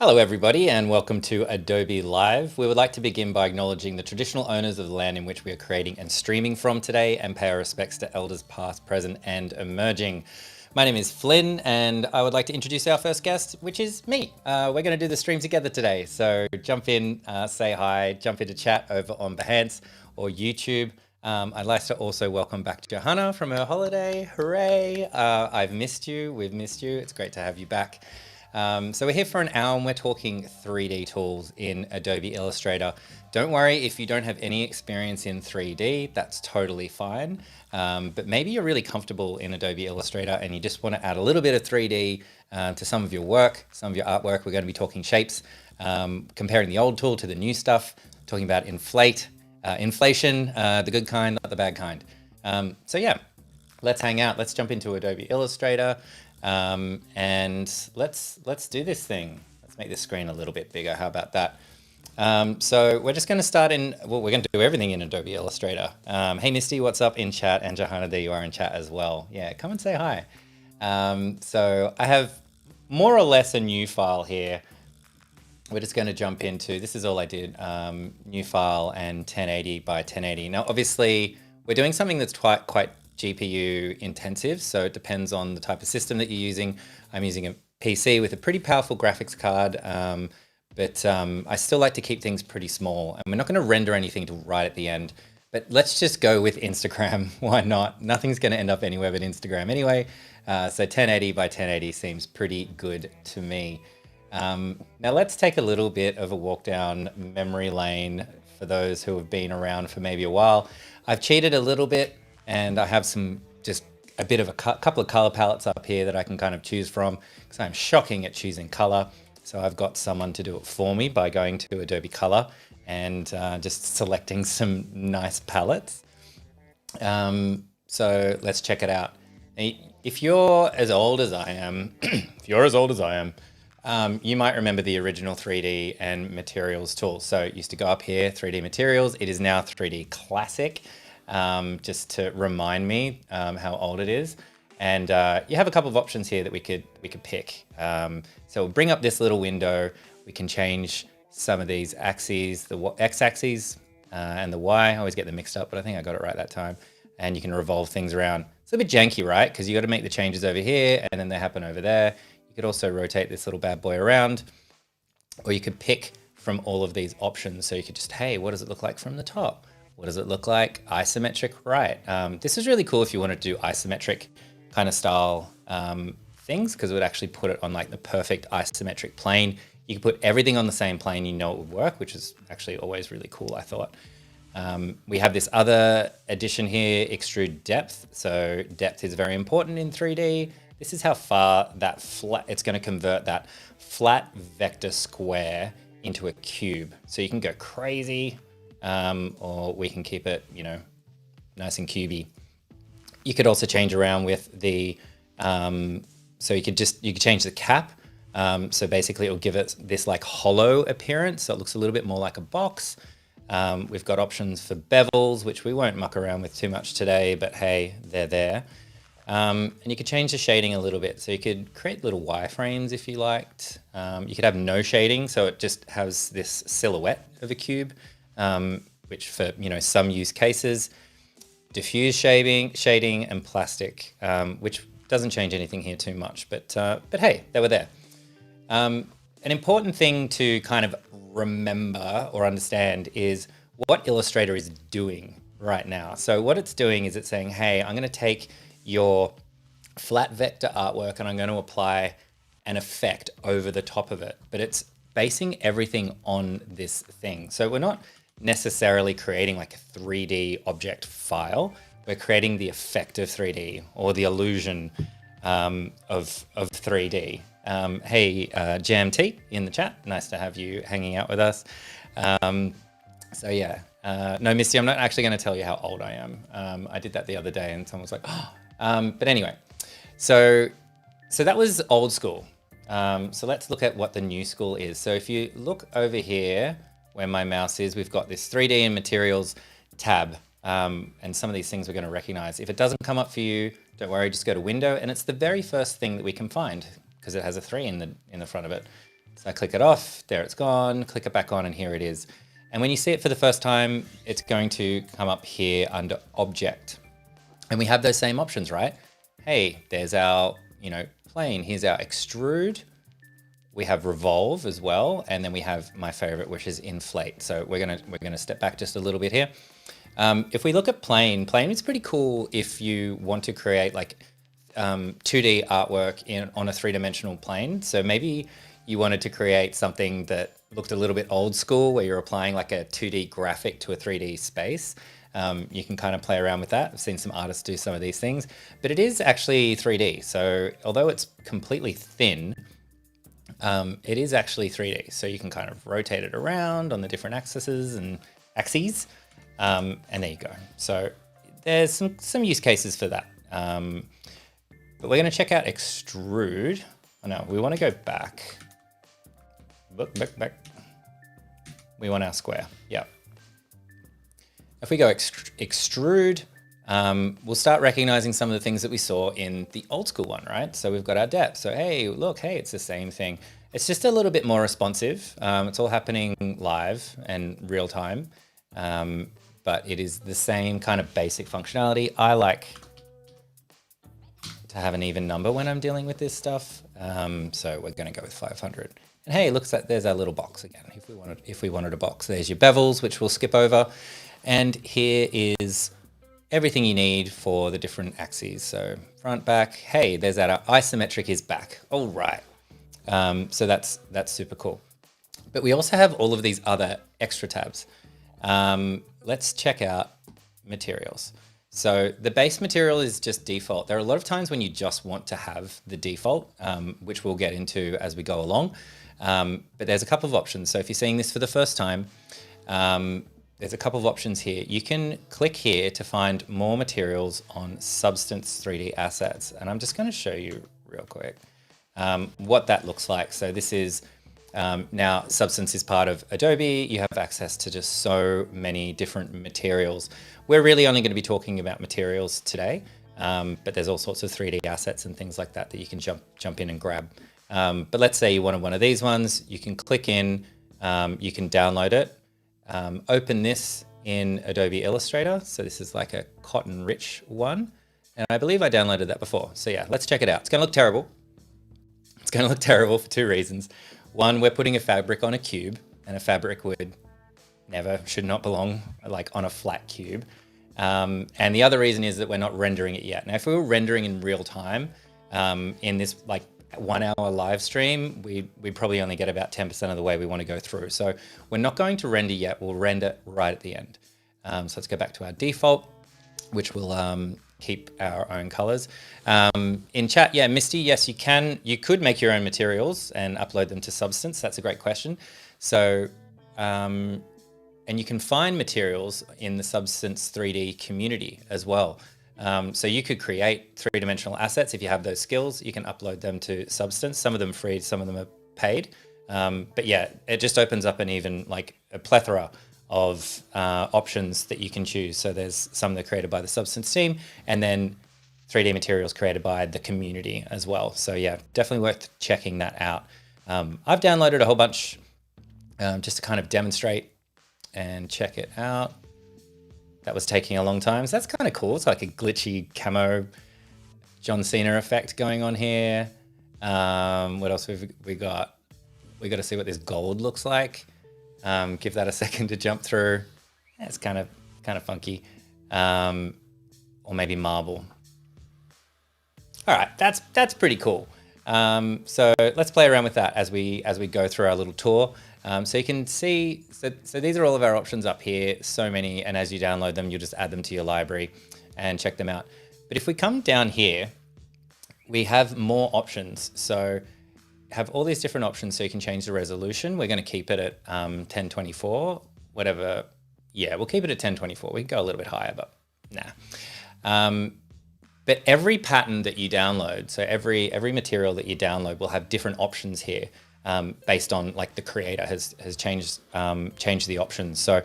Hello everybody and welcome to Adobe Live. We would like to begin by acknowledging the traditional owners of the land in which we are creating and streaming from today and pay our respects to elders past, present and emerging. My name is Flynn and I would like to introduce our first guest, which is me. We're going to do the stream together today. So jump in, say hi, jump into chat over on Behance or YouTube. I'd like to also welcome back Johanna from her holiday. Hooray! I've missed you, we've missed you. It's great to have you back. So we're here for an hour and we're talking 3D tools in Adobe Illustrator. Don't worry if you don't have any experience in 3D, that's totally fine. But maybe you're really comfortable in Adobe Illustrator and you just want to add a little bit of 3D to some of your work, some of your artwork. We're going to be talking shapes, comparing the old tool to the new stuff, talking about inflation, the good kind, not the bad kind. So yeah, let's hang out. Let's jump into Adobe Illustrator. And let's do this thing. Let's make this screen a little bit bigger. How about that? So we're just going to start in, well, we're going to do everything in Adobe Illustrator. Hey Misty, what's up in chat? And Johanna, there you are in chat as well. Yeah, come and say hi. So I have more or less a new file here. We're just going to jump into, this is all I did, new file and 1080 by 1080. Now, obviously we're doing something that's quite GPU intensive, so it depends on the type of system that you're using. I'm using a PC with a pretty powerful graphics card, but I still like to keep things pretty small, and we're not going to render anything to right at the end, but let's just go with Instagram. Why not? Nothing's going to end up anywhere but Instagram anyway, so 1080 by 1080 seems pretty good to me. Now let's take a little bit of a walk down memory lane for those who have been around for maybe a while. I've cheated a little bit, and I have just a bit of a couple of color palettes up here that I can kind of choose from because I'm shocking at choosing color. So I've got someone to do it for me by going to Adobe Color and just selecting some nice palettes. So let's check it out. If you're as old as I am, you might remember the original 3D and materials tool. So it used to go up here, 3D materials. It is now 3D classic. Just to remind me how old it is. And you have a couple of options here that we could pick. So we'll bring up this little window. We can change some of these axes, the x-axis and the y. I always get them mixed up, but I think I got it right that time. And you can revolve things around. It's a bit janky, right? Because you got to make the changes over here and then they happen over there. You could also rotate this little bad boy around, or you could pick from all of these options. So you could just, hey, what does it look like from the top? What does it look like? Isometric, right. This is really cool if you want to do isometric kind of style things, because it would actually put it on like the perfect isometric plane. You could put everything on the same plane, you know it would work, which is actually always really cool, I thought. We have this other addition here, Extrude Depth. So depth is very important in 3D. This is how far that flat, it's going to convert that flat vector square into a cube. So you can go crazy. Or we can keep it, you know, nice and cubey. You could also change around with the, so you could change the cap. So basically it'll give it this like hollow appearance. So it looks a little bit more like a box. We've got options for bevels, which we won't muck around with too much today, but hey, they're there. And you could change the shading a little bit. So you could create little wireframes if you liked. You could have no shading. So it just has this silhouette of a cube. Which for, you know, some use cases, diffuse shading and plastic, which doesn't change anything here too much, but hey, they were there. An important thing to kind of remember or understand is what Illustrator is doing right now. So what it's doing is it's saying, hey, I'm going to take your flat vector artwork and I'm going to apply an effect over the top of it, but it's basing everything on this thing. So we're not necessarily creating like a 3D object file. We're creating the effect of 3D or the illusion of 3D. Hey, JMT in the chat. Nice to have you hanging out with us. So yeah, no, Misty, I'm not actually going to tell you how old I am. I did that the other day and someone was like, oh, but anyway, so that was old school. So let's look at what the new school is. So if you look over here, where my mouse is, we've got this 3D and materials tab, and some of these things we're going to recognize. If it doesn't come up for you, don't worry, just go to window, and it's the very first thing that we can find because it has a 3 in the front of it. So I click it off, there it's gone, click it back on, and here it is. And when you see it for the first time, it's going to come up here under Object. And we have those same options, right? Hey, there's our, plane. Here's our Extrude. We have Revolve as well, and then we have my favorite, which is Inflate. So we're gonna step back just a little bit here. If we look at plane is pretty cool if you want to create like 2D artwork on a three-dimensional plane. So maybe you wanted to create something that looked a little bit old school, where you're applying like a 2D graphic to a 3D space. You can kind of play around with that. I've seen some artists do some of these things, but it is actually 3D. So although it's completely thin, it is actually 3D. So you can kind of rotate it around on the different axes, and there you go. So there's some use cases for that. But we're going to check out Extrude. Oh no, we want to go back. Back. We want our square. Yeah. If we go Extrude, we'll start recognizing some of the things that we saw in the old school one, right? So we've got our depth. So hey, look, it's the same thing. It's just a little bit more responsive. It's all happening live and real time, but it is the same kind of basic functionality. I like to have an even number when I'm dealing with this stuff. So we're going to go with 500. And hey, it looks like there's our little box again. If we wanted a box, there's your bevels, which we'll skip over. And here is everything you need for the different axes. So front, back, hey, there's that. Our isometric is back. All right. So that's super cool. But we also have all of these other extra tabs. Let's check out materials. So the base material is just default. There are a lot of times when you just want to have the default, which we'll get into as we go along. But there's a couple of options. So if you're seeing this for the first time, there's a couple of options here. You can click here to find more materials on Substance 3D assets. And I'm just going to show you real quick what that looks like. So this is now Substance is part of Adobe. You have access to just so many different materials. We're really only going to be talking about materials today, but there's all sorts of 3D assets and things like that that you can jump in and grab. But let's say you wanted one of these ones. You can click in, you can download it. Open this in Adobe Illustrator. So this is like a cotton rich one. And I believe I downloaded that before. So yeah, let's check it out. It's going to look terrible. It's going to look terrible for two reasons. One, we're putting a fabric on a cube, and a fabric should not belong like on a flat cube. And the other reason is that we're not rendering it yet. Now, if we were rendering in real time in this like 1 hour live stream, we'd probably only get about 10% of the way we want to go through. So we're not going to render yet. We'll render right at the end. So let's go back to our default, which will keep our own colors. In chat, yeah, Misty, yes, you could make your own materials and upload them to Substance. That's a great question. So, and you can find materials in the Substance 3D community as well. So you could create three-dimensional assets. If you have those skills, you can upload them to Substance. Some of them free, some of them are paid. But yeah, it just opens up an even like a plethora of options that you can choose. So there's some that are created by the Substance team, and then 3D materials created by the community as well. So yeah, definitely worth checking that out. I've downloaded a whole bunch just to kind of demonstrate and check it out. That was taking a long time. So that's kind of cool. It's like a glitchy camo John Cena effect going on here. What else have we got? We got to see what this gold looks like. Give that a second to jump through. Yeah, it's kind of funky. Or maybe marble. All right, that's pretty cool. So let's play around with that as we go through our little tour. So you can see, so these are all of our options up here, so many, and as you download them, you'll just add them to your library and check them out. But if we come down here, we have more options. So have all these different options so you can change the resolution. We're going to keep it at 1024, whatever. Yeah, we'll keep it at 1024. We can go a little bit higher, but nah. But every pattern that you download, so every material that you download will have different options here. Based on like the creator has changed the options. So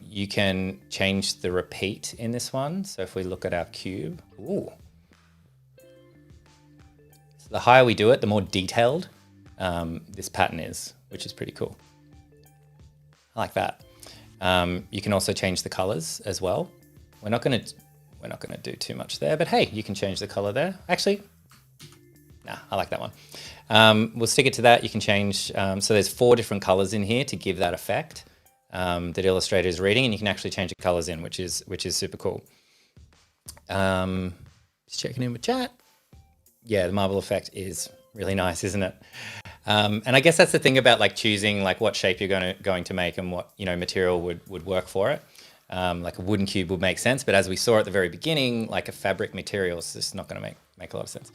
you can change the repeat in this one. So if we look at our cube, ooh. So the higher we do it, the more detailed this pattern is, which is pretty cool. I like that. You can also change the colors as well. We're not going to do too much there, but hey, you can change the color there. Actually, nah, I like that one. We'll stick it to that. You can change, so there's 4 different colors in here to give that effect that Illustrator is reading, and you can actually change the colors in, which is super cool. Just checking in with chat. Yeah, the marble effect is really nice, isn't it? And I guess that's the thing about like choosing like what shape you're going to make and what, you know, material would work for it. Like a wooden cube would make sense, but as we saw at the very beginning, like a fabric material is just not going to make a lot of sense.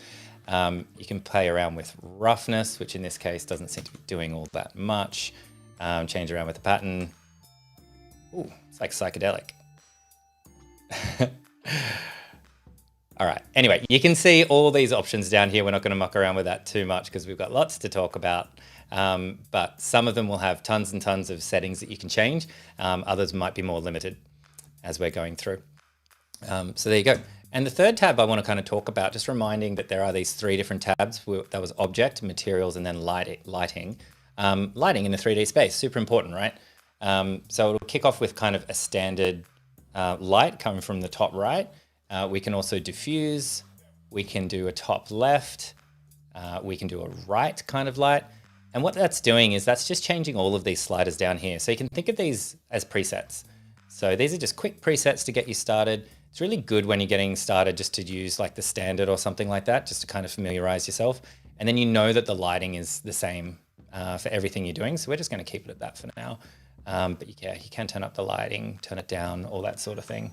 You can play around with roughness, which in this case doesn't seem to be doing all that much. Change around with the pattern. Ooh, it's like psychedelic. All right. Anyway, you can see all these options down here. We're not going to muck around with that too much because we've got lots to talk about. But some of them will have tons and tons of settings that you can change. Others might be more limited as we're going through. So there you go. And the third tab I want to kind of talk about, just reminding that there are these 3 different tabs. That was object, materials, and then lighting. Lighting in the 3D space, super important, right? So it'll kick off with kind of a standard light coming from the top right. We can also diffuse, we can do a top left, we can do a right kind of light. And what that's doing is that's just changing all of these sliders down here. So you can think of these as presets. So these are just quick presets to get you started. It's really good when you're getting started just to use like the standard or something like that, just to kind of familiarize yourself. And then you know that the lighting is the same for everything you're doing. So we're just going to keep it at that for now. But yeah, you can turn up the lighting, turn it down, all that sort of thing.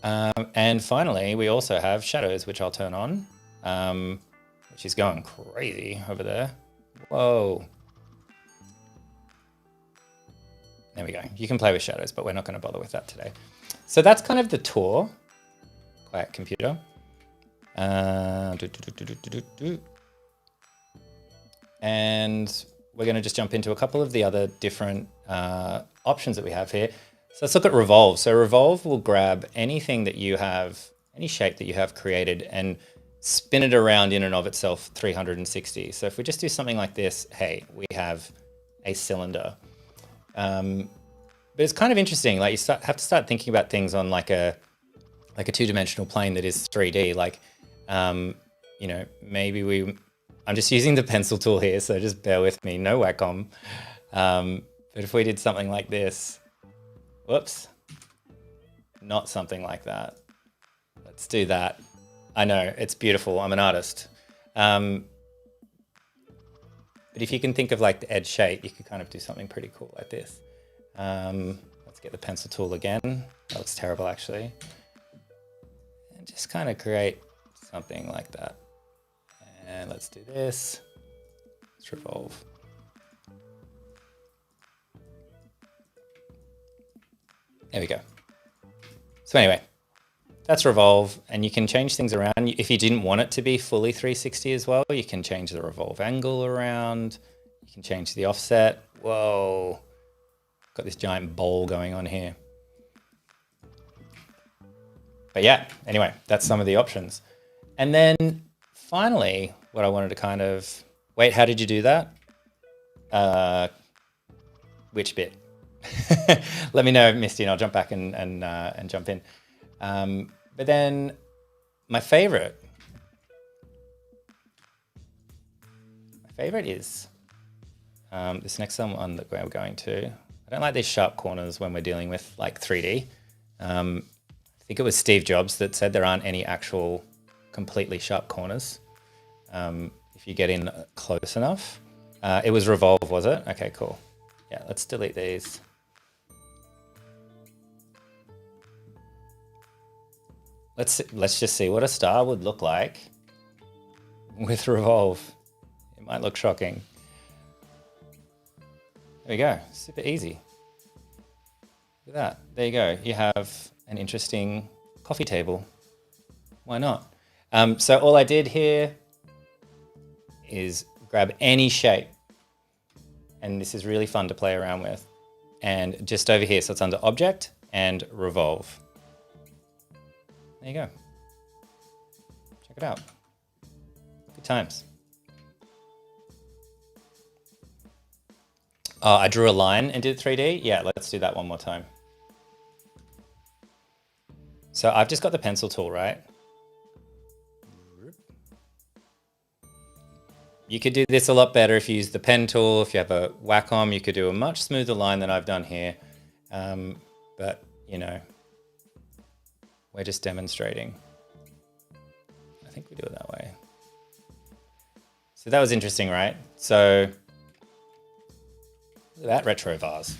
And finally, we also have shadows, which I'll turn on, which is going crazy over there. Whoa. There we go. You can play with shadows, but we're not going to bother with that today. So that's kind of the tour. Quiet computer. And we're going to just jump into a couple of the other different options that we have here. So let's look at Revolve. So Revolve will grab anything that you have, any shape that you have created, and spin it around in and of itself 360. So if we just do something like this, hey, we have a cylinder. But it's kind of interesting. Like you have to start thinking about things on like a 2-dimensional plane that is 3D. Like, you know, maybe I'm just using the pencil tool here, so just bear with me. No Wacom. But if we did something like this. Whoops, not something like that. Let's do that. I know, it's beautiful. I'm an artist. But if you can think of like the edge shape, you could kind of do something pretty cool like this. Let's get the pencil tool again. That looks terrible, actually. And just kind of create something like that. And let's do this. Let's revolve. There we go. So anyway, that's Revolve, and you can change things around. If you didn't want it to be fully 360 as well, you can change the revolve angle around. You can change the offset. Whoa, got this giant bowl going on here. But yeah, anyway, that's some of the options. And then finally, what I wanted to kind of, wait, how did you do that? Which bit? Let me know, Misty, and I'll jump back and jump in. But then my favorite is this next one that we're going to. I don't like these sharp corners when we're dealing with like 3D. I think it was Steve Jobs that said there aren't any actual completely sharp corners if you get in close enough. It was Revolve, was it? Okay, cool. Yeah, let's delete these. Let's just see what a star would look like with Revolve. It might look shocking. There we go, super easy. Look at that, there you go. You have an interesting coffee table. Why not? So all I did here is grab any shape, and this is really fun to play around with. And just over here, so it's under Object and Revolve. There you go. Check it out. Good times. Oh, I drew a line and did 3D. Yeah, let's do that one more time. So I've just got the pencil tool, right? You could do this a lot better if you use the pen tool. If you have a Wacom, you could do a much smoother line than I've done here. But, you know, we're just demonstrating. I think we do it that way. So that was interesting, right? So look at that retro vase.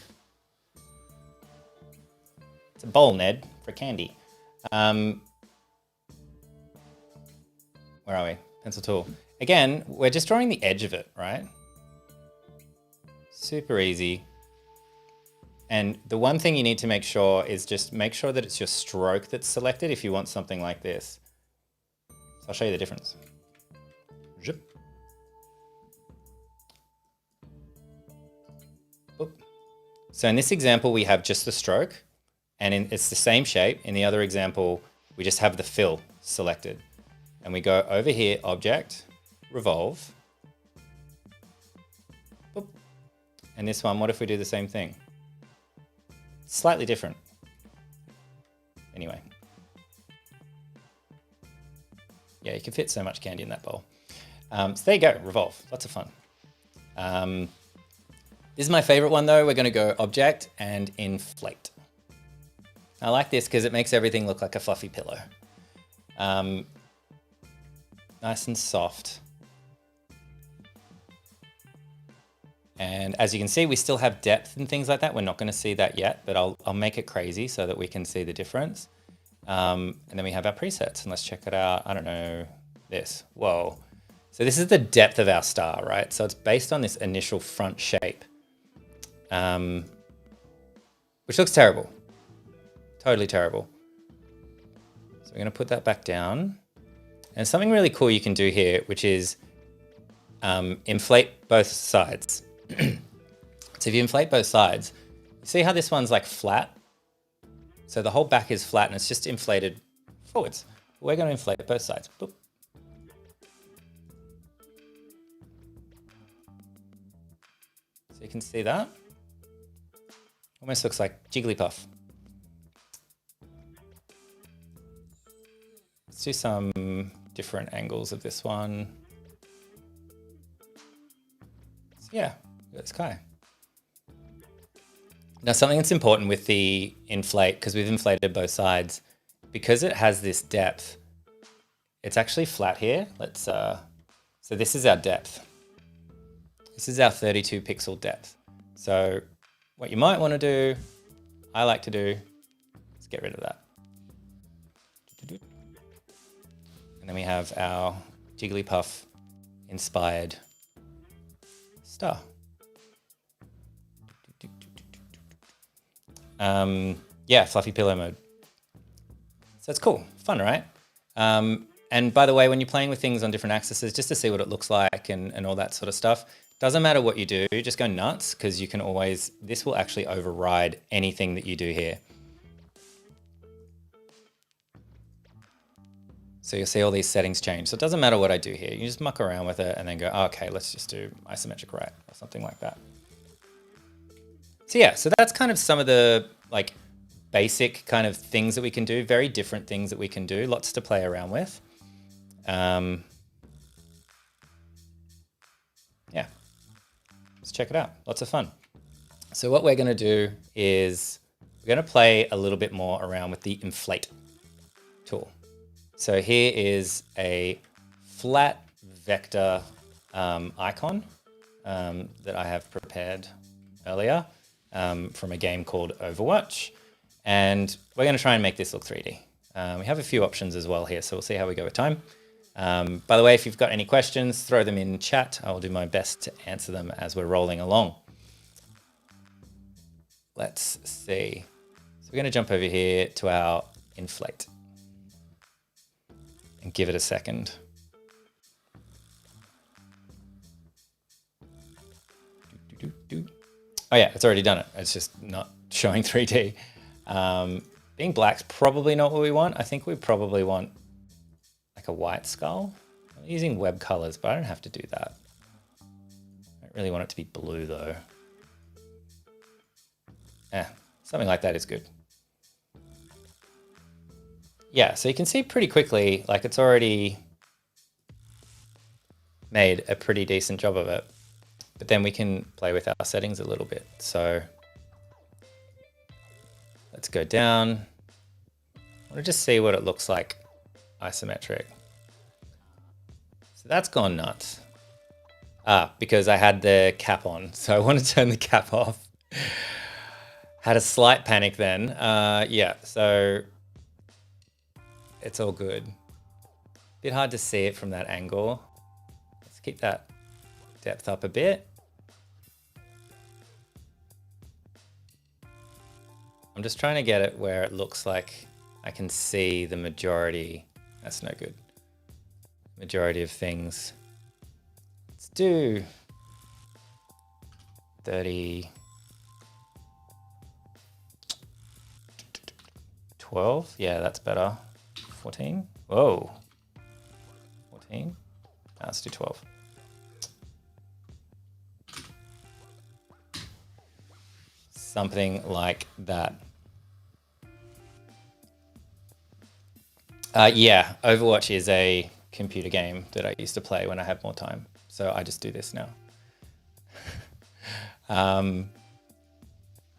It's a bowl, Ned, for candy. Where are we? Pencil tool. Again, we're just drawing the edge of it, right? Super easy. And the one thing you need to make sure is just make sure that it's your stroke that's selected if you want something like this. So I'll show you the difference. Zip. Oop. So in this example, we have just the stroke, and it's the same shape. In the other example, we just have the fill selected. And we go over here, Object, Revolve. Boop. And this one, what if we do the same thing? Slightly different. Anyway. Yeah, you can fit so much candy in that bowl. So there you go, Revolve. Lots of fun. This is my favorite one though. We're going to go Object and Inflate. I like this because it makes everything look like a fluffy pillow. Nice and soft. And as you can see, we still have depth and things like that. We're not going to see that yet, but I'll make it crazy so that we can see the difference. And then we have our presets, and let's check it out. I don't know, this. Whoa. So this is the depth of our star, right? So it's based on this initial front shape, which looks terrible. Totally terrible. So we're going to put that back down. And something really cool you can do here, which is inflate both sides. So if you inflate both sides, you see how this one's like flat? So the whole back is flat and it's just inflated forwards. We're going to inflate both sides. Boop. So you can see that. Almost looks like Jigglypuff. Let's do some different angles of this one. So yeah, look at the sky. Now something that's important with the inflate, because we've inflated both sides, because it has this depth, it's actually flat here. Let's so this is our depth. This is our 32 pixel depth. So what you might want to do, I like to do, is get rid of that. And then we have our Jigglypuff inspired star. Yeah, fluffy pillow mode. So it's cool, fun, right? And by the way, when you're playing with things on different axes, just to see what it looks like and all that sort of stuff, doesn't matter what you do, just go nuts, because you can always, this will actually override anything that you do here. So you'll see all these settings change. So it doesn't matter what I do here. You just muck around with it and then go, oh, okay, let's just do isometric right or something like that. So yeah, so that's kind of some of the like basic kind of things that we can do, very different things that we can do, lots to play around with. Yeah, let's check it out. Lots of fun. So what we're going to do is we're going to play a little bit more around with the Inflate tool. So here is a flat vector icon that I have prepared earlier from a game called Overwatch. And we're going to try and make this look 3D. We have a few options as well here, so we'll see how we go with time. By the way, if you've got any questions, throw them in chat. I will do my best to answer them as we're rolling along. Let's see. So we're going to jump over here to our Inflate and give it a second. Oh yeah, it's already done it. It's just not showing 3D. Being black's probably not what we want. I think we probably want like a white skull. I'm using web colors, but I don't have to do that. I don't really want it to be blue though. Something like that is good. Yeah, so you can see pretty quickly, like it's already made a pretty decent job of it. But then we can play with our settings a little bit. So let's go down. I want to just see what it looks like isometric. So that's gone nuts. Because I had the cap on. So I want to turn the cap off. Had a slight panic then. Yeah, so it's all good. Bit hard to see it from that angle. Let's keep that depth up a bit. I'm just trying to get it where it looks like I can see the majority. That's no good. Majority of things. Let's do 30, 12. Yeah, that's better. 14. Whoa. 14. Let's do 12. Something like that. Yeah, Overwatch is a computer game that I used to play when I had more time. So I just do this now.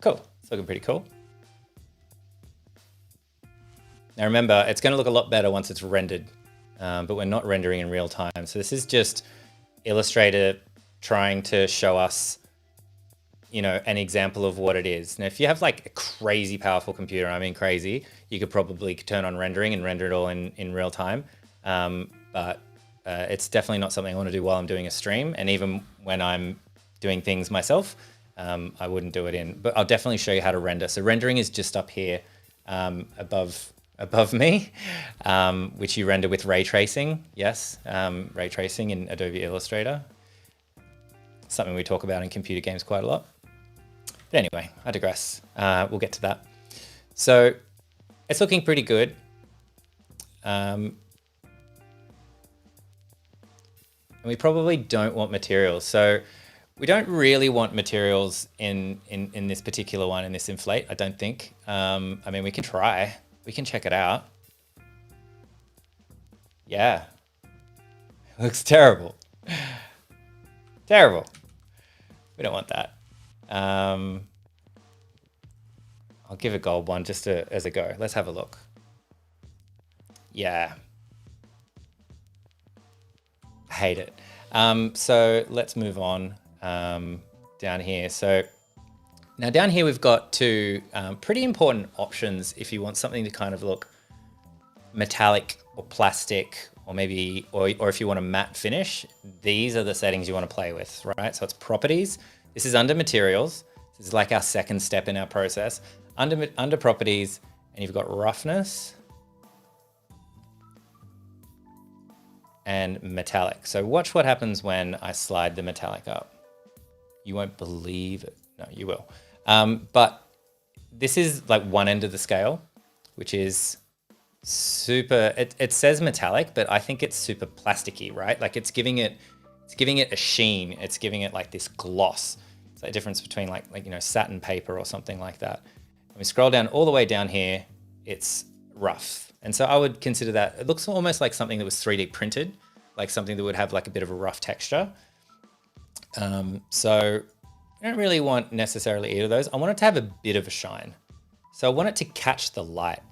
Cool. It's looking pretty cool. Now remember, it's going to look a lot better once it's rendered, but we're not rendering in real time. So this is just Illustrator trying to show us, you know, an example of what it is. Now, if you have like a crazy powerful computer, I mean crazy, you could probably turn on rendering and render it all in real time. But it's definitely not something I want to do while I'm doing a stream. And even when I'm doing things myself, I wouldn't do it in. But I'll definitely show you how to render. So rendering is just up here above me, which you render with ray tracing. Yes, ray tracing in Adobe Illustrator. Something we talk about in computer games quite a lot. But anyway, I digress. We'll get to that. So it's looking pretty good. And we probably don't want materials. So we don't really want materials in this particular one, in this inflate, I don't think. I mean, we can try. We can check it out. Yeah. It looks terrible. Terrible. We don't want that. I'll give a gold one just as a go. Let's have a look. Yeah. I hate it. So let's move on down here. So now down here we've got two pretty important options if you want something to kind of look metallic or plastic, or maybe, or if you want a matte finish. These are the settings you want to play with, right? So it's properties. This is under materials. This is like our second step in our process. Under properties, and you've got roughness and metallic. So watch what happens when I slide the metallic up. You won't believe it. No, you will. But this is like one end of the scale, which is super, it says metallic, but I think it's super plasticky, right? Like it's giving it a sheen. It's giving it like this gloss. It's like a difference between like, you know, satin paper or something like that. When we scroll down all the way down here, it's rough. And so I would consider that, it looks almost like something that was 3D printed, like something that would have like a bit of a rough texture. So I don't really want necessarily either of those. I want it to have a bit of a shine. So I want it to catch the light.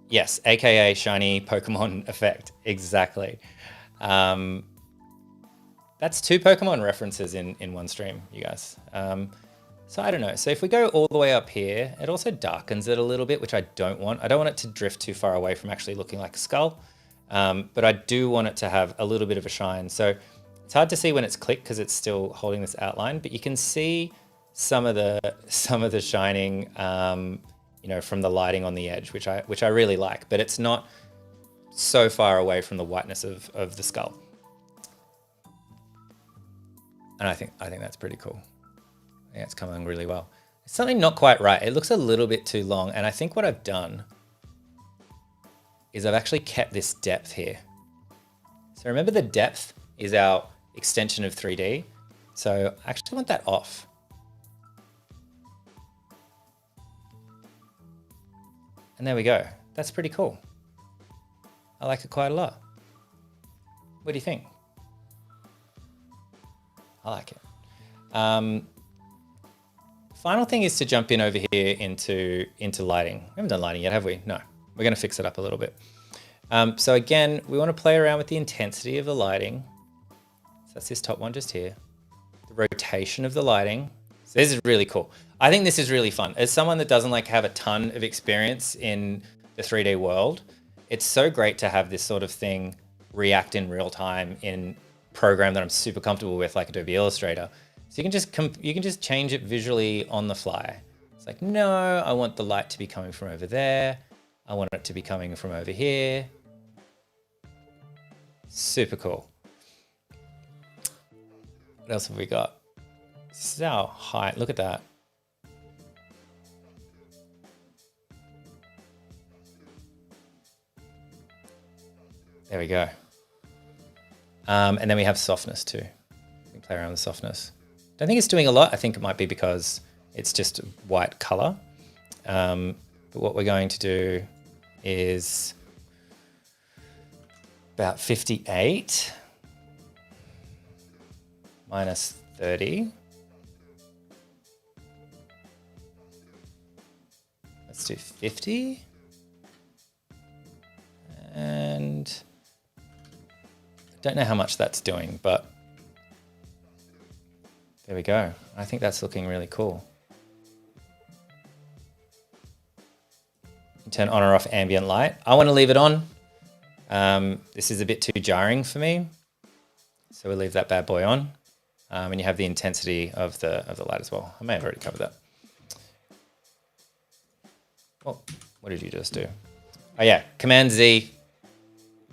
Yes, AKA shiny Pokemon effect. Exactly. That's 2 Pokemon references in one stream, you guys. So I don't know. So if we go all the way up here, it also darkens it a little bit, which I don't want. I don't want it to drift too far away from actually looking like a skull. But I do want it to have a little bit of a shine. So it's hard to see when it's clicked because it's still holding this outline, but you can see some of the shining, you know, from the lighting on the edge, which I really like, but it's not so far away from the whiteness of the skull. And I think that's pretty cool. Yeah, it's coming really well. It's something not quite right. It looks a little bit too long. And I think what I've done is I've actually kept this depth here. So remember, the depth is our extension of 3D. So I actually want that off. And there we go. That's pretty cool. I like it quite a lot. What do you think? I like it. Final thing is to jump in over here into lighting. We haven't done lighting yet, have we? No. We're going to fix it up a little bit. So again, we want to play around with the intensity of the lighting. So that's this top one just here. The rotation of the lighting. So this is really cool. I think this is really fun. As someone that doesn't like have a ton of experience in the 3D world, it's so great to have this sort of thing react in real time in a program that I'm super comfortable with, like Adobe Illustrator. So you can just change it visually on the fly. It's like, no, I want the light to be coming from over there. I want it to be coming from over here. Super cool. What else have we got? This is our height. Look at that. There we go. And then we have softness too. We can play around with softness. Don't think it's doing a lot. I think it might be because it's just white color. But what we're going to do is about 58 minus 30. Let's do 50. And I don't know how much that's doing, but there we go. I think that's looking really cool. Turn on or off ambient light. I want to leave it on. This is a bit too jarring for me, so we'll leave that bad boy on. And you have the intensity of the light as well. I may have already covered that. Oh, what did you just do? Oh yeah, Command Z,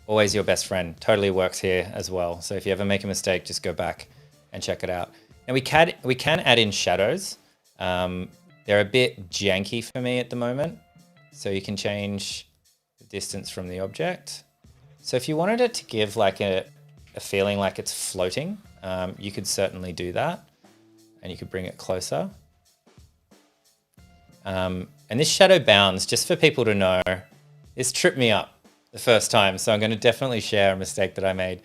always your best friend. Totally works here as well. So if you ever make a mistake, just go back and check it out. Now we can add in shadows. They're a bit janky for me at the moment. So you can change the distance from the object. So if you wanted it to give like a feeling like it's floating, you could certainly do that. And you could bring it closer. And this shadow bounds, just for people to know, this tripped me up the first time. So I'm going to definitely share a mistake that I made.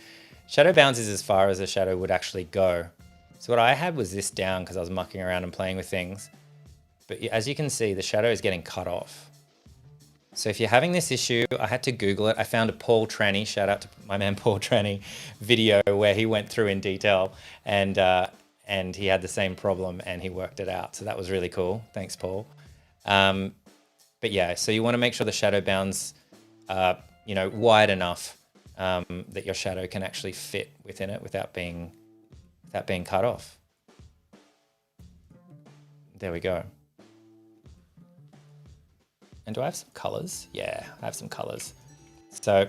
Shadow bounds is as far as a shadow would actually go. So what I had was this down because I was mucking around and playing with things. But as you can see, the shadow is getting cut off. So if you're having this issue, I had to Google it. I found a Paul Tranny, shout out to my man Paul Tranny, video where he went through in detail and he had the same problem and he worked it out. So that was really cool. Thanks, Paul. But yeah, so you want to make sure the shadow bounds are, wide enough that your shadow can actually fit within it without being cut off. There we go. And do I have some colors? Yeah, I have some colors. So a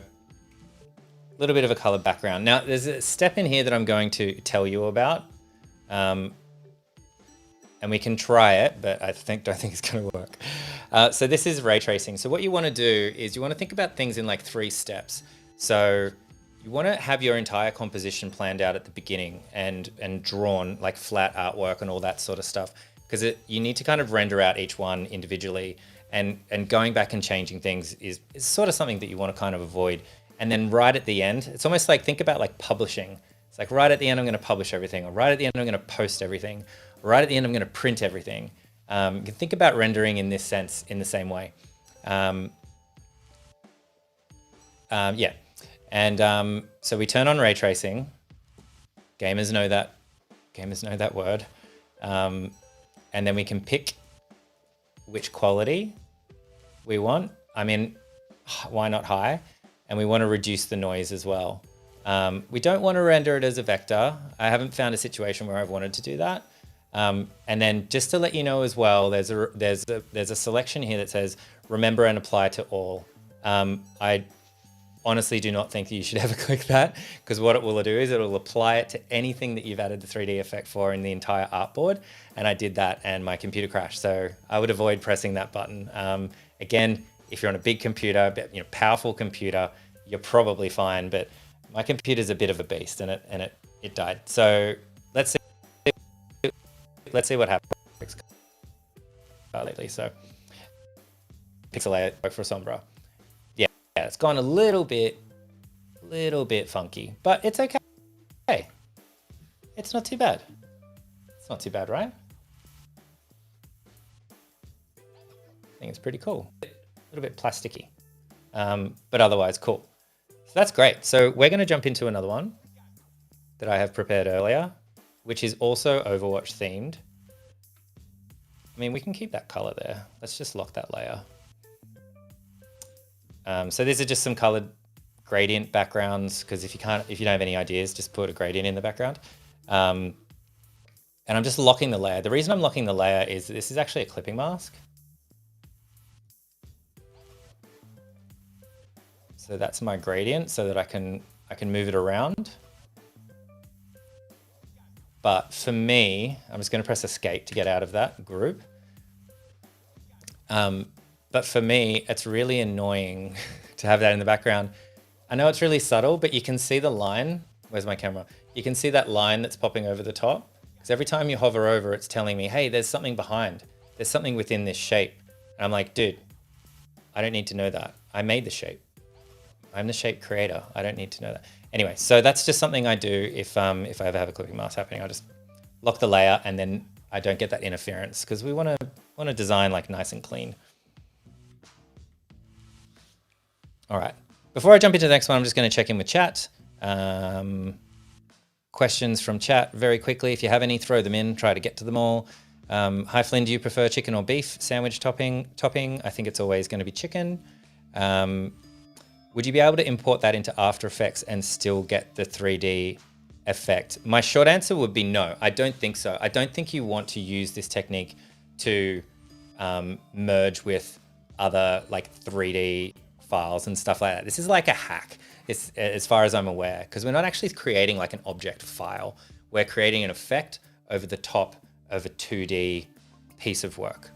little bit of a color background. Now there's a step in here that I'm going to tell you about. And we can try it, but I don't think it's going to work. So this is ray tracing. So what you want to do is you want to think about things in like 3 steps. So you want to have your entire composition planned out at the beginning and drawn like flat artwork and all that sort of stuff, because you need to kind of render out each one individually, and going back and changing things is sort of something that you want to kind of avoid. And then right at the end, it's almost like, think about like publishing. It's like right at the end, I'm going to publish everything, or right at the end, I'm going to post everything. Right at the end, I'm going to print everything. You can think about rendering in this sense in the same way. Yeah. And so we turn on ray tracing. Gamers know that word. And then we can pick which quality we want. I mean, why not high? And we want to reduce the noise as well. We don't want to render it as a vector. I haven't found a situation where I've wanted to do that. And then just to let you know as well, there's a selection here that says remember and apply to all. I honestly do not think that you should ever click that, because what it will do is it will apply it to anything that you've added the 3D effect for in the entire artboard. And I did that and my computer crashed. So I would avoid pressing that button. Again, if you're on a big computer, powerful computer, you're probably fine. But my computer's a bit of a beast and it died. So let's see what happens lately. So pixelate for Sombra. Yeah, it's gone a little bit funky, but it's okay. Hey, it's not too bad. It's not too bad, right? I think it's pretty cool. A little bit plasticky, but otherwise cool. So that's great. So we're going to jump into another one that I have prepared earlier, which is also Overwatch themed. I mean, we can keep that color there. Let's just lock that layer. So these are just some colored gradient backgrounds, because if you don't have any ideas, just put a gradient in the background. And I'm just locking the layer. The reason I'm locking the layer is this is actually a clipping mask. So that's my gradient, so that I can move it around. But for me, I'm just going to press escape to get out of that group. But for me, it's really annoying to have that in the background. I know it's really subtle, but you can see the line. Where's my camera? You can see that line that's popping over the top. Because every time you hover over, it's telling me, hey, there's something behind. There's something within this shape. And I'm like, dude, I don't need to know that. I made the shape. I'm the shape creator. I don't need to know that. Anyway, so that's just something I do if I ever have a clipping mask happening. I just lock the layer, and then I don't get that interference, because we want to design like nice and clean. All right. Before I jump into the next one, I'm just going to check in with chat. Questions from chat very quickly. If you have any, throw them in. Try to get to them all. Hi Flynn, do you prefer chicken or beef sandwich topping? I think it's always going to be chicken. Would you be able to import that into After Effects and still get the 3D effect? My short answer would be no. I don't think so. I don't think you want to use this technique to merge with other like 3D files and stuff like that. This is like a hack, as far as I'm aware, because we're not actually creating like an object file. We're creating an effect over the top of a 2D piece of work.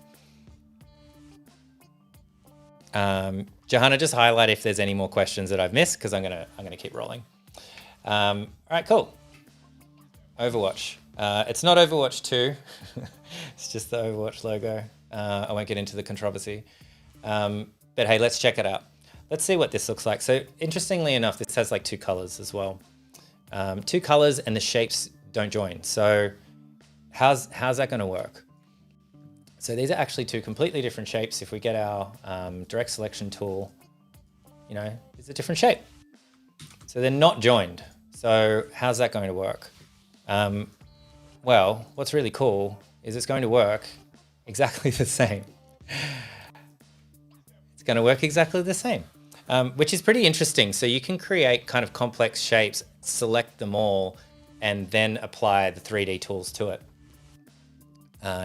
Johanna, just highlight if there's any more questions that I've missed, because I'm gonna keep rolling. All right, cool. Overwatch. It's not Overwatch 2. It's just the Overwatch logo. I won't get into the controversy. But hey, let's check it out. Let's see what this looks like. So interestingly enough, this has like 2 colors as well. 2 colors, and the shapes don't join. So how's that gonna work? So these are actually 2 completely different shapes. If we get our direct selection tool, you know, it's a different shape. So they're not joined. So how's that going to work? Well, what's really cool is it's going to work exactly the same. It's going to work exactly the same, which is pretty interesting. So you can create kind of complex shapes, select them all, and then apply the 3D tools to it.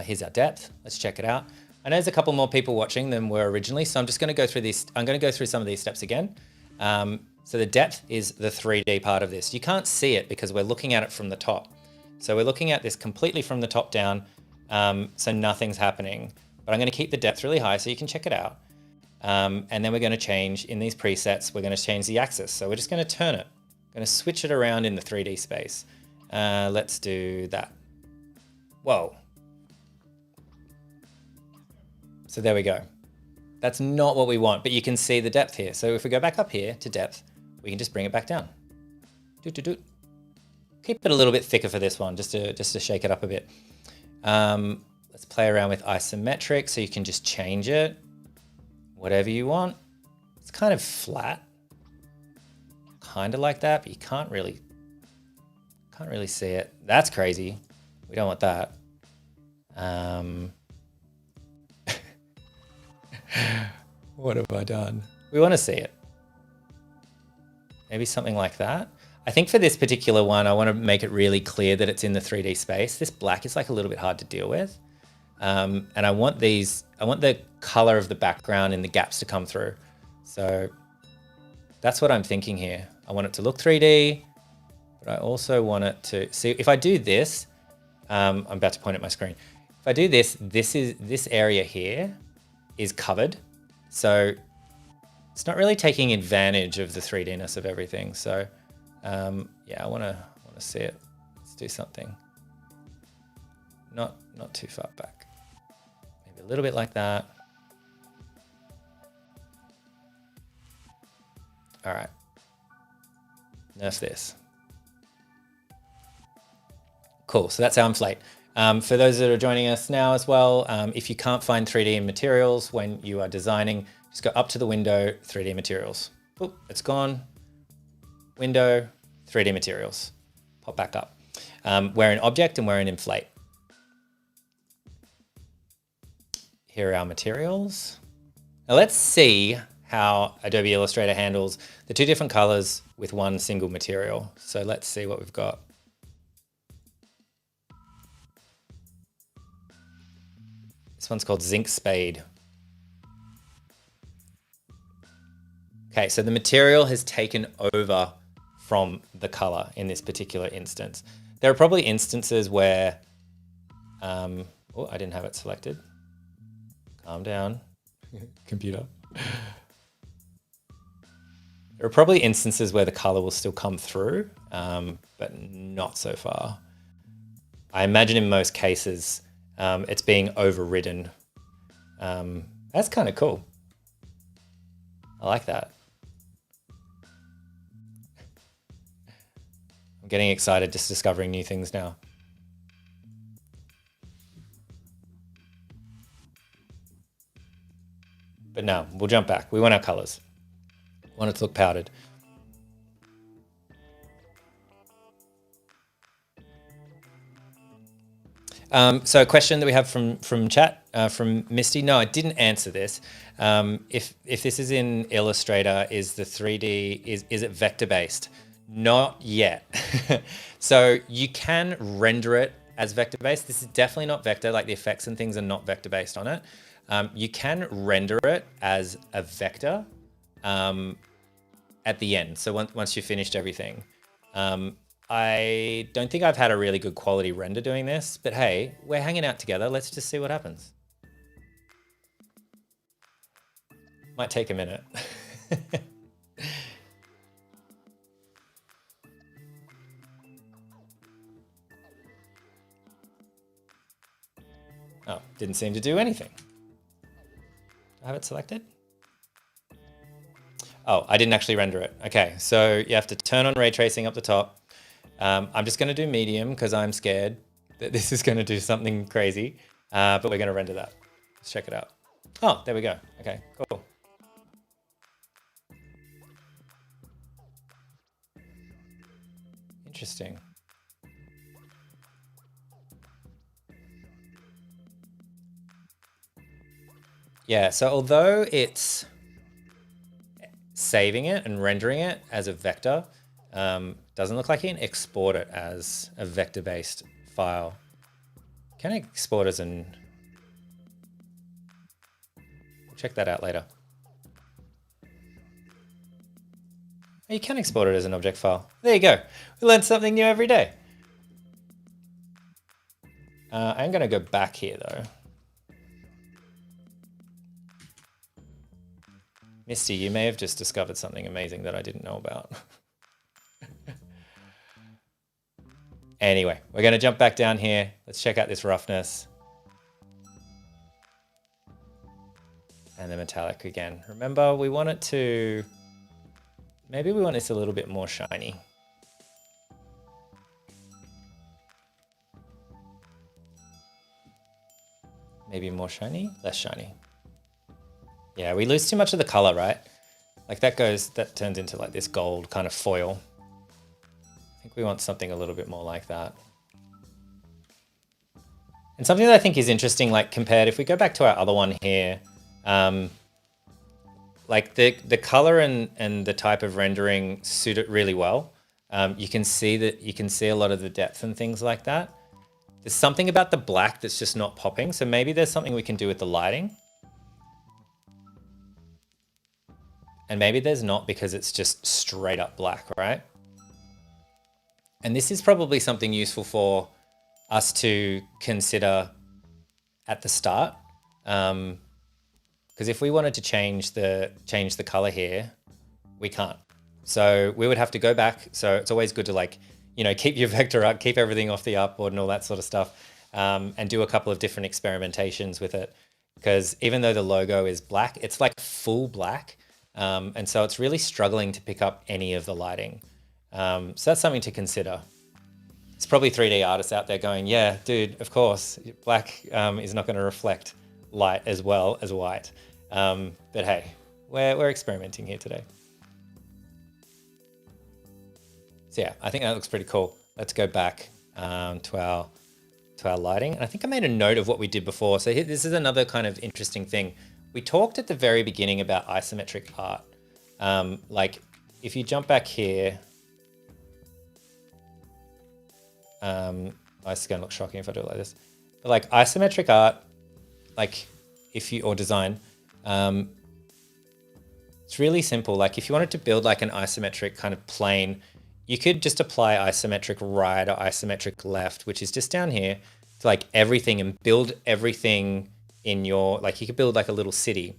Here's our depth. Let's check it out. I know there's a couple more people watching than were originally, so I'm just going to go through this. I'm going to go through some of these steps again. So the depth is the 3D part of this. You can't see it because we're looking at it from the top. So we're looking at this completely from the top down, so nothing's happening. But I'm going to keep the depth really high so you can check it out. And then we're going to change in these presets. We're going to change the axis. So we're just going to turn it. I'm going to switch it around in the 3D space. Let's do that. Whoa. So there we go. That's not what we want, but you can see the depth here. So if we go back up here to depth, we can just bring it back down. Keep it a little bit thicker for this one, just to shake it up a bit. Let's play around with isometric, so you can just change it, whatever you want. It's kind of flat, kind of like that, but you can't really see it. That's crazy. We don't want that. What have I done? We want to see it. Maybe something like that. I think for this particular one, I want to make it really clear that it's in the 3D space. This black is like a little bit hard to deal with. And I want the color of the background in the gaps to come through. So that's what I'm thinking here. I want it to look 3D, but I also want it to see, if I do this, I'm about to point at my screen. If I do this, this area here is covered. So it's not really taking advantage of the 3D-ness of everything. So yeah, I want to see it. Let's do something. Not too far back. Maybe a little bit like that. All right. Nerf this. Cool, so that's our Inflate. For those that are joining us now as well, if you can't find 3D in materials when you are designing, just go up to the window, 3D materials. Oop, it's gone. Window, 3D materials. Pop back up. We're in object and we're in Inflate. Here are our materials. Now let's see how Adobe Illustrator handles the two different colors with one single material. So let's see what we've got. This one's called Zinc Spade. Okay, so the material has taken over from the color in this particular instance. There are probably instances where, oh, I didn't have it selected. Calm down, computer. There are probably instances where the color will still come through, but not so far. I imagine in most cases, it's being overridden. That's kind of cool. I like that. I'm getting excited just discovering new things now. But no, we'll jump back. We want our colors. We want it to look powdered. So a question that we have from chat, from Misty. No, I didn't answer this. If this is in Illustrator, is the 3D, is it vector based? Not yet. So you can render it as vector based. This is definitely not vector, like the effects and things are not vector based on it. You can render it as a vector at the end. So once you've finished everything. I don't think I've had a really good quality render doing this, but hey, we're hanging out together. Let's just see what happens. Might take a minute. Oh, didn't seem to do anything. Do I have it selected? Oh, I didn't actually render it. Okay, so you have to turn on ray tracing up the top. I'm just going to do medium because I'm scared that this is going to do something crazy, but we're going to render that. Let's check it out. Oh, there we go. Okay, cool. Interesting. Yeah, so although it's saving it and rendering it as a vector, doesn't look like you can export it as a vector-based file. Can I export as an... We'll check that out later. You can export it as an object file. There you go. We learn something new every day. I'm going to go back here though. Misty, you may have just discovered something amazing that I didn't know about. Anyway, we're going to jump back down here. Let's check out this roughness. And the metallic again. Remember, we want it to... Maybe we want this a little bit more shiny. Maybe more shiny, less shiny. Yeah, we lose too much of the color, right? Like that turns into like this gold kind of foil. I think we want something a little bit more like that. And something that I think is interesting, like compared, if we go back to our other one here, like the color and the type of rendering suit it really well. You can see a lot of the depth and things like that. There's something about the black that's just not popping. So maybe there's something we can do with the lighting. And maybe there's not because it's just straight up black, right? And this is probably something useful for us to consider at the start. Because if we wanted to change the color here, we can't. So we would have to go back. So it's always good to like, you know, keep your vector up, keep everything off the artboard and all that sort of stuff, and do a couple of different experimentations with it. Because even though the logo is black, it's like full black. And so it's really struggling to pick up any of the lighting. So that's something to consider. There's probably 3D artists out there going, yeah, dude, of course, black is not going to reflect light as well as white. But hey, we're experimenting here today. So yeah, I think that looks pretty cool. Let's go back to our lighting. And I think I made a note of what we did before. So here, this is another kind of interesting thing. We talked at the very beginning about isometric art. Like if you jump back here, it's going to look shocking if I do it like this. But like isometric art, like or design, it's really simple. Like if you wanted to build like an isometric kind of plane, you could just apply isometric right or isometric left, which is just down here, to like everything and build everything in your, like you could build like a little city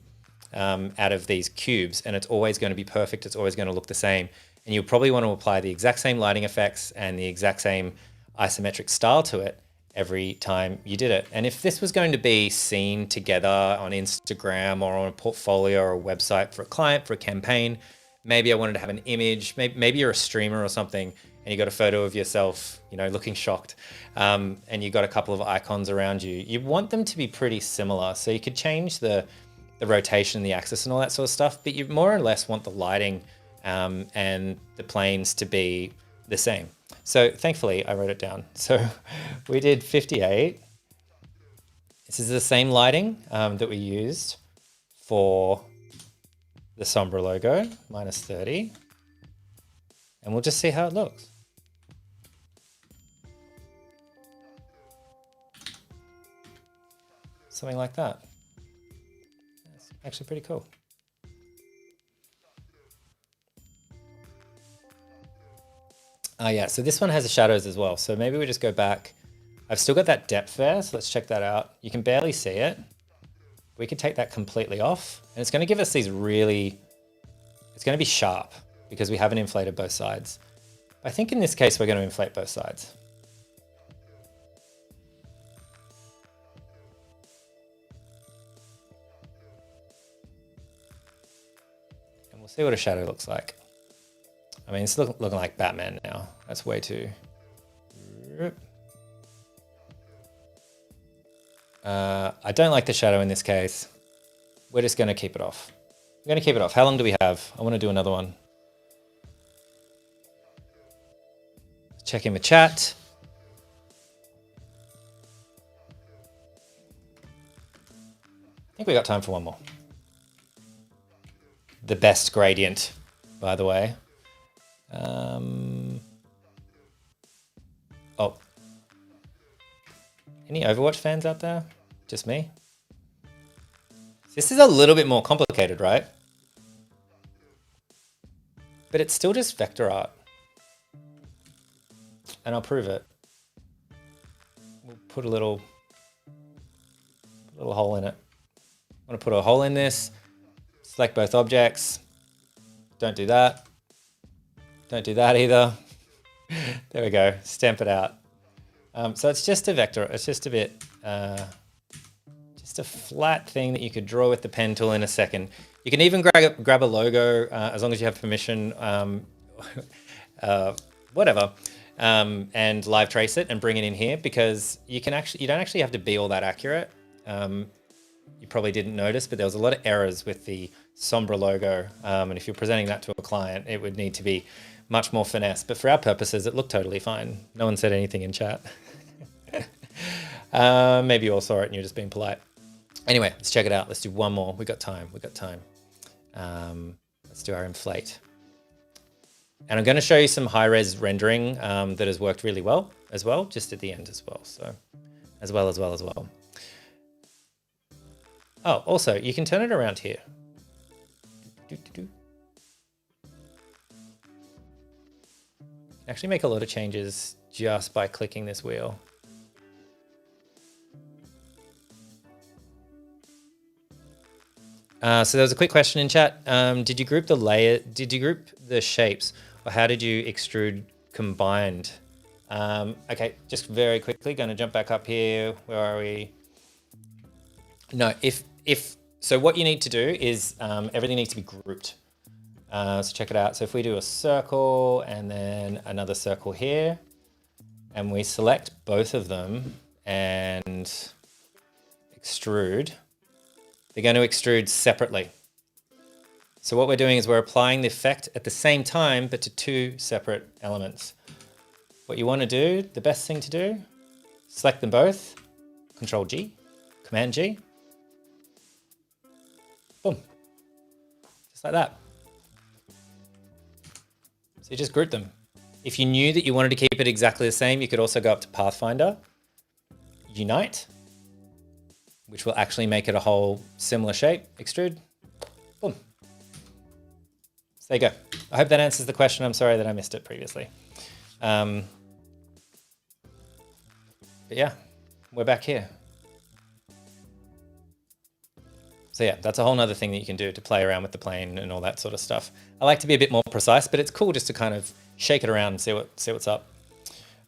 out of these cubes, and it's always going to be perfect. It's always going to look the same. And you'll probably want to apply the exact same lighting effects and the exact same isometric style to it every time you did it. And if this was going to be seen together on Instagram or on a portfolio or a website for a client, for a campaign, maybe I wanted to have an image, maybe you're a streamer or something and you got a photo of yourself, you know, looking shocked, and you got a couple of icons around you. You want them to be pretty similar. So you could change the rotation, the axis and all that sort of stuff, but you more or less want the lighting and the planes to be the same. So thankfully I wrote it down. So we did 58. This is the same lighting that we used for the Sombra logo, minus 30. And we'll just see how it looks. Something like that. That's actually pretty cool. Yeah, so this one has the shadows as well. So maybe we just go back. I've still got that depth there, so let's check that out. You can barely see it. We could take that completely off, and it's going to give us these really, it's going to be sharp because we haven't inflated both sides. I think in this case, we're going to inflate both sides. And we'll see what a shadow looks like. I mean, it's looking like Batman now. That's way too. I don't like the shadow in this case. We're just going to keep it off. We're going to keep it off. How long do we have? I want to do another one. Check in the chat. I think we got time for one more. The best gradient, by the way. Oh, any Overwatch fans out there? Just me? This is a little bit more complicated, right? But it's still just vector art. And I'll prove it. We'll put a little hole in it. I'm gonna put a hole in this, select both objects. Don't do that. Don't do that either. There we go, stamp it out. So it's just a vector, it's just a bit, just a flat thing that you could draw with the pen tool in a second. You can even grab a logo as long as you have permission, whatever, and live trace it and bring it in here, because you don't actually have to be all that accurate. You probably didn't notice, but there was a lot of errors with the Sombra logo. And if you're presenting that to a client, it would need to be much more finesse. But for our purposes, it looked totally fine. No one said anything in chat. Maybe you all saw it and you're just being polite. Anyway, let's check it out. Let's do one more. We got time. Let's do our inflate. And I'm going to show you some high-res rendering that has worked really well as well, just at the end as well. So as well. Oh, also, you can turn it around here. Actually make a lot of changes just by clicking this wheel. So there was a quick question in chat. Did you group the shapes, or how did you extrude combined? Okay, just very quickly, going to jump back up here. Where are we? No, so what you need to do is everything needs to be grouped. So check it out. So if we do a circle and then another circle here, and we select both of them and extrude, they're going to extrude separately. So what we're doing is we're applying the effect at the same time, but to two separate elements. What you want to do, the best thing to do, select them both, Control G, Command G, boom, just like that. So you just group them. If you knew that you wanted to keep it exactly the same, you could also go up to Pathfinder, Unite, which will actually make it a whole similar shape, extrude, boom. So there you go. I hope that answers the question. I'm sorry that I missed it previously. But yeah, we're back here. So yeah, that's a whole nother thing that you can do to play around with the plane and all that sort of stuff. I like to be a bit more precise, but it's cool just to kind of shake it around and see what's up.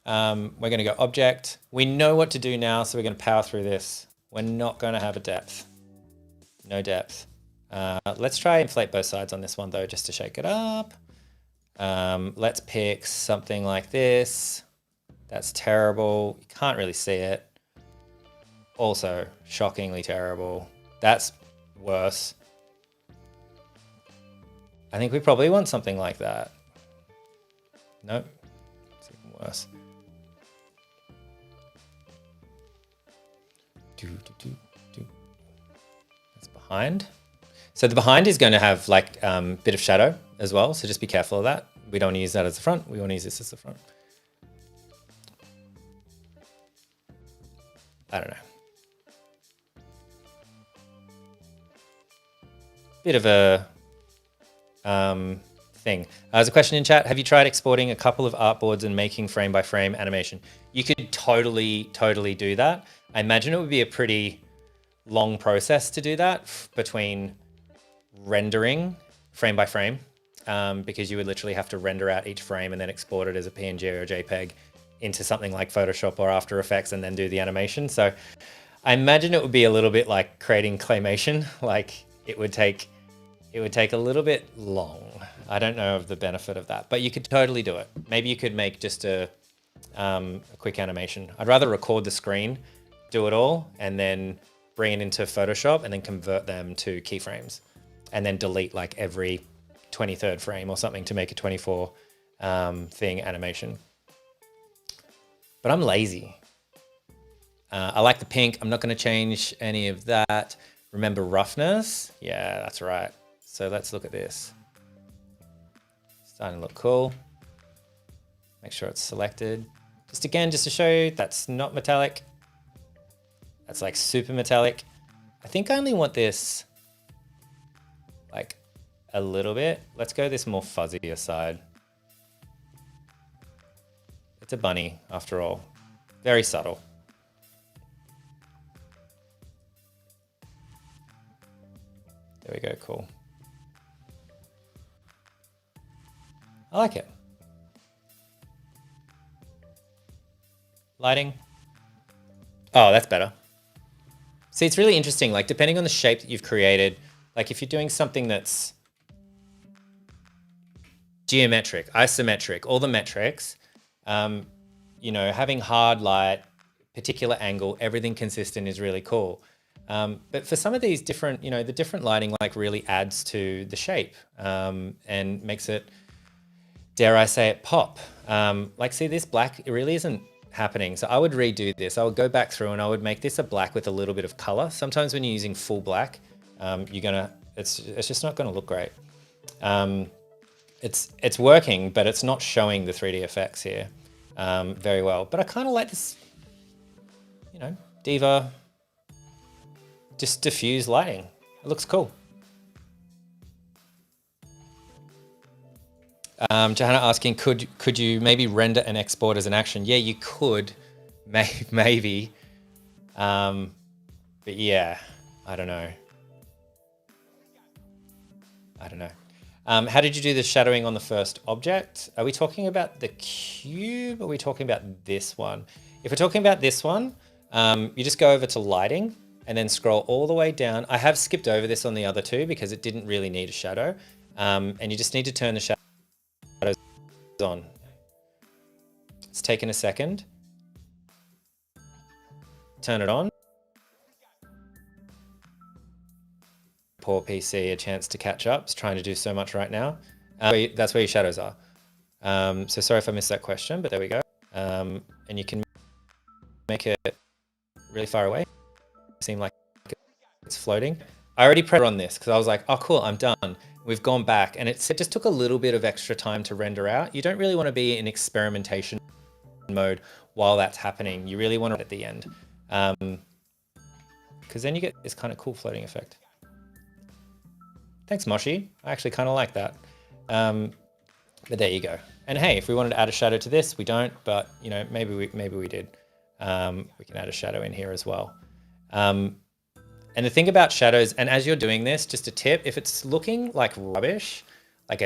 We're going to go Object. We know what to do now, so we're going to power through this. We're not going to have a depth. No depth. Let's try inflate both sides on this one though, just to shake it up. Let's pick something like this. That's terrible. You can't really see it. Also shockingly terrible. That's worse. I think we probably want something like that. Nope. It's even worse. That's behind. So the behind is going to have like a bit of shadow as well. So just be careful of that. We don't want to use that as the front. We want to use this as the front. I don't know. Bit of a thing. There's a question in chat. Have you tried exporting a couple of artboards and making frame by frame animation? You could totally do that. I imagine it would be a pretty long process to do that between rendering frame by frame, because you would literally have to render out each frame and then export it as a PNG or a JPEG into something like Photoshop or After Effects and then do the animation. So I imagine it would be a little bit like creating claymation. Like it would take a little bit long. I don't know of the benefit of that, but you could totally do it. Maybe you could make just a quick animation. I'd rather record the screen, do it all, and then bring it into Photoshop and then convert them to keyframes and then delete like every 23rd frame or something to make a 24 thing animation. But I'm lazy. I like the pink. I'm not going to change any of that. Remember roughness? Yeah, that's right. So let's look at this. Starting to look cool. Make sure it's selected. Just again, just to show you, that's not metallic. That's like super metallic. I think I only want this like a little bit. Let's go this more fuzzier side. It's a bunny after all. Very subtle. There we go, cool. I like it. Lighting. Oh, that's better. See, it's really interesting. Like depending on the shape that you've created, like if you're doing something that's geometric, isometric, all the metrics, you know, having hard light, particular angle, everything consistent is really cool. But for some of these different, you know, the different lighting like really adds to the shape and makes it, dare I say it, pop. Like see this black, it really isn't happening. So I would redo this. I would go back through and I would make this a black with a little bit of color. Sometimes when you're using full black, it's just not gonna look great. It's working, but it's not showing the 3D effects here very well. But I kind of like this, you know, Diva, just diffuse lighting. It looks cool. Johanna asking, could you maybe render and export as an action? Yeah, you could, maybe. But yeah, I don't know. How did you do the shadowing on the first object? Are we talking about the cube? Or are we talking about this one? If we're talking about this one, you just go over to lighting and then scroll all the way down. I have skipped over this on the other two because it didn't really need a shadow. And you just need to turn the shadows on. It's taken a second. Turn it on. Poor PC a chance to catch up. It's trying to do so much right now. That's where your shadows are. So sorry if I missed that question, but there we go. And you can make it really far away. Seem like it's floating. I already pressed on this because I was like, oh cool, I'm done. We've gone back and it just took a little bit of extra time to render out. You don't really want to be in experimentation mode while that's happening. You really want to at the end. Because then you get this kind of cool floating effect. Thanks, Moshi. I actually kind of like that. But there you go. And hey, if we wanted to add a shadow to this, we don't, but you know, maybe we did. We can add a shadow in here as well. And the thing about shadows, and as you're doing this, just a tip, if it's looking like rubbish, like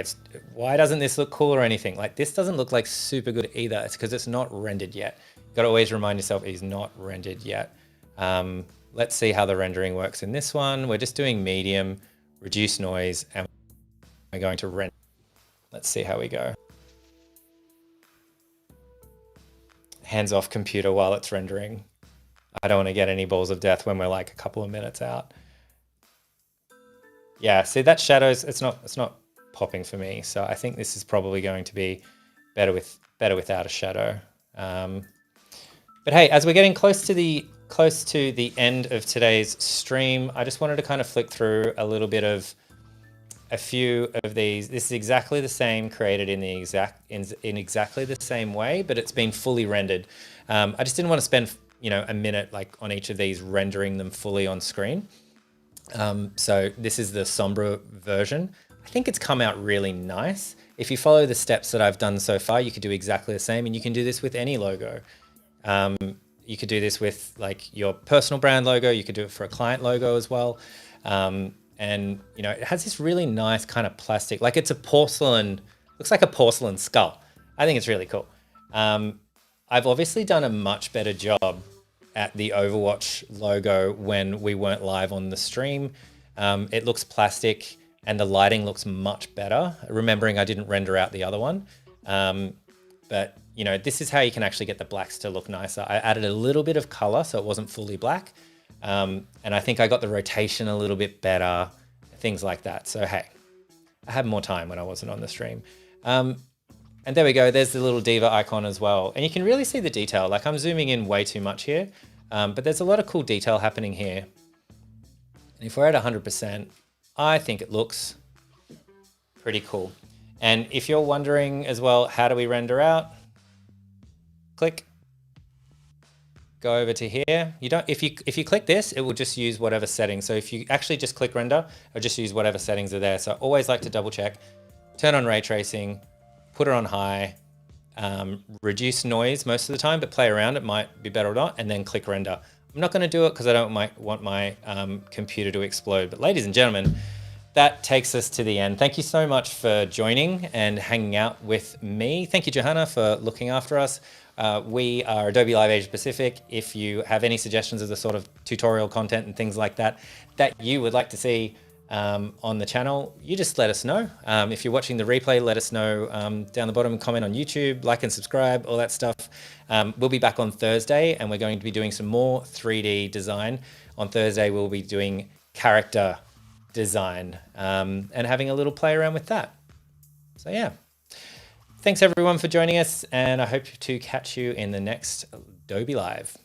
why doesn't this look cool or anything? Like this doesn't look like super good either. It's because it's not rendered yet. You've got to always remind yourself it's not rendered yet. Let's see how the rendering works in this one. We're just doing medium, reduce noise, and we're going to render. Let's see how we go. Hands off computer while it's rendering. I don't want to get any balls of death when we're like a couple of minutes out. Yeah, see that shadows, it's not popping for me. So I think this is probably going to be better without a shadow. But hey, as we're getting close to the end of today's stream, I just wanted to kind of flick through a little bit of a few of these. This is exactly the same, created in exactly the same way, but it's been fully rendered. I just didn't want to spend a minute like on each of these rendering them fully on screen. So this is the Sombra version. I think it's come out really nice. If you follow the steps that I've done so far, you could do exactly the same, and you can do this with any logo. You could do this with like your personal brand logo. You could do it for a client logo as well. And it has this really nice kind of plastic, like it's a porcelain, looks like a porcelain skull. I think it's really cool. I've obviously done a much better job at the Overwatch logo when we weren't live on the stream. It looks plastic and the lighting looks much better. Remembering I didn't render out the other one. But this is how you can actually get the blacks to look nicer. I added a little bit of color so it wasn't fully black. And I think I got the rotation a little bit better, things like that. So, hey, I had more time when I wasn't on the stream. And there we go. There's the little diva icon as well. And you can really see the detail. Like I'm zooming in way too much here, but there's a lot of cool detail happening here. And if we're at 100%, I think it looks pretty cool. And if you're wondering as well, how do we render out? Click. Go over to here. If you click this, it will just use whatever settings. So if you actually just click render, it'll just use whatever settings are there. So I always like to double check, turn on ray tracing, put it on high, reduce noise most of the time, but play around, it might be better or not, and then click render. I'm not gonna do it because I don't want my computer to explode. But ladies and gentlemen, that takes us to the end. Thank you so much for joining and hanging out with me. Thank you, Johanna, for looking after us. We are Adobe Live Asia Pacific. If you have any suggestions of the sort of tutorial content and things like that you would like to see on the channel, you just let us know. If you're watching the replay, let us know down the bottom, comment on YouTube, like and subscribe, all that stuff. We'll be back on Thursday and we're going to be doing some more 3D design. On Thursday, we'll be doing character design and having a little play around with that. So yeah. Thanks everyone for joining us, and I hope to catch you in the next Adobe Live.